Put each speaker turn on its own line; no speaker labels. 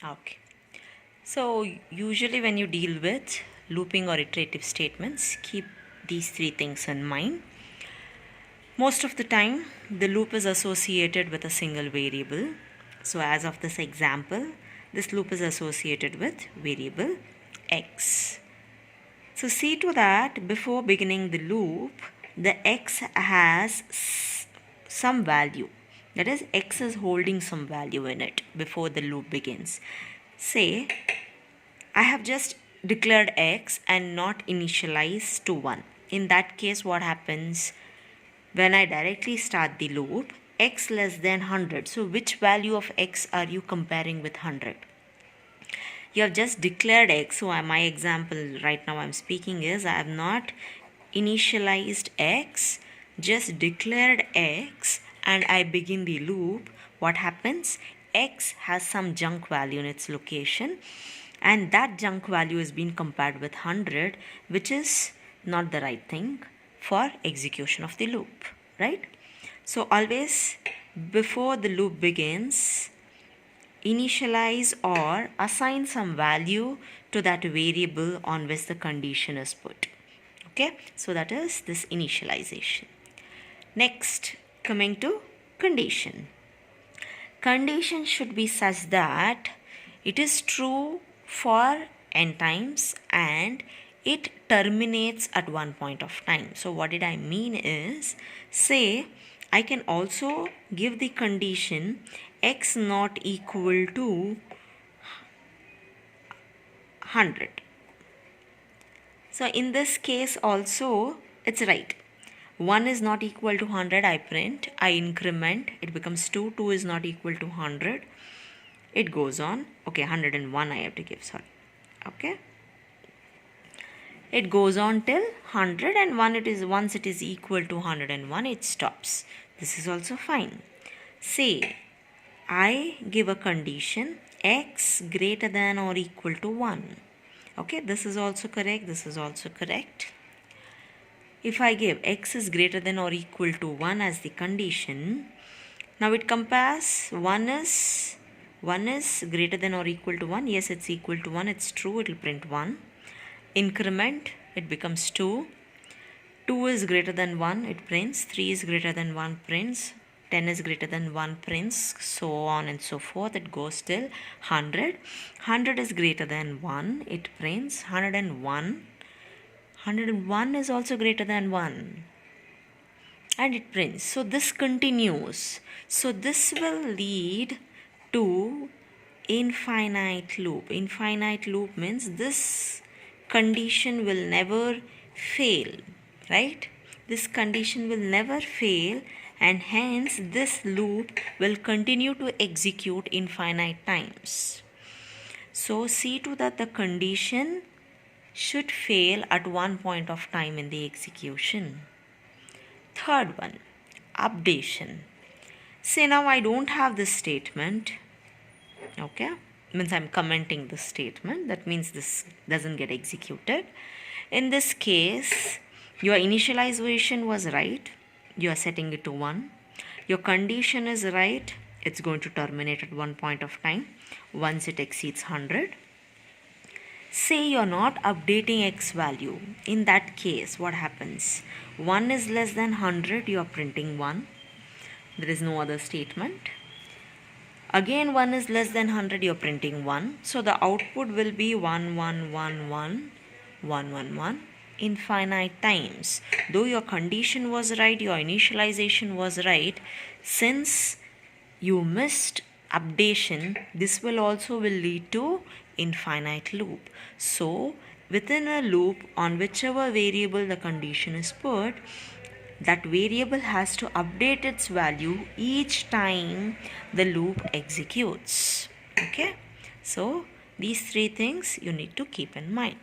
Okay. So usually when you deal with looping or iterative statements, keep these three things in mind. Most of the time, the loop is associated with a single variable. So as of this example, this loop is associated with variable x. So see to that before beginning the loop, the x has some value. That is, x is holding some value in it before the loop begins. Say, I have just declared x and not initialized to 1. In that case, what happens? When I directly start the loop, x less than 100. So which value of x are you comparing with 100? You have just declared x. So my example right now I'm speaking is I have not initialized x, just declared x, and I begin the loop. What happens? X has some junk value in its location, and that junk value is being compared with 100, which is not the right thing for execution of the loop, right? So always before the loop begins, initialize or assign some value to that variable on which the condition is put. Okay, so that is this initialization. Next, coming to condition. Condition should be such that it is true for n times and it terminates at one point of time. So what did I mean is, say I can also give the condition x not equal to 100. So in this case also it's right. 1 is not equal to 100, I print, I increment, it becomes 2, 2 is not equal to 100, it goes on, okay, 101 I have to give, sorry, okay. It goes on till 100, and once it is equal to 101, it stops. This is also fine. Say, I give a condition x greater than or equal to 1. Okay, this is also correct, this is also correct. If I give x is greater than or equal to 1 as the condition, now it compares 1 is greater than or equal to 1. Yes, it's equal to 1, it's true, it will print 1. Increment, it becomes 2. 2 is greater than 1, it prints. 3 is greater than 1, prints. 10 is greater than 1, prints. So on and so forth, it goes till 100. 100 is greater than 1, it prints. 101 is also greater than 1, and it prints. So this continues. So this will lead to infinite loop. Infinite loop means this condition will never fail, right? This condition will never fail, and hence this loop will continue to execute infinite times. So see to that the condition should fail at one point of time in the execution. Third one, updation. Say now I don't have this statement, okay, means I'm commenting this statement, that means this doesn't get executed. In this case, your initialization was right, you are setting it to 1. Your condition is right, it's going to terminate at one point of time once it exceeds 100. Say you're not updating x value. In that case, what happens? 1 is less than 100, you are printing 1. There is no other statement. Again 1 is less than 100, you are printing 1. So the output will be 1, 1, 1, 1, 1, 1, 1 infinite times. Though your condition was right, your initialization was right, since you missed updation, this will lead to infinite loop. So within a loop, on whichever variable the condition is put, that variable has to update its value each time the loop executes. Okay, so these three things you need to keep in mind.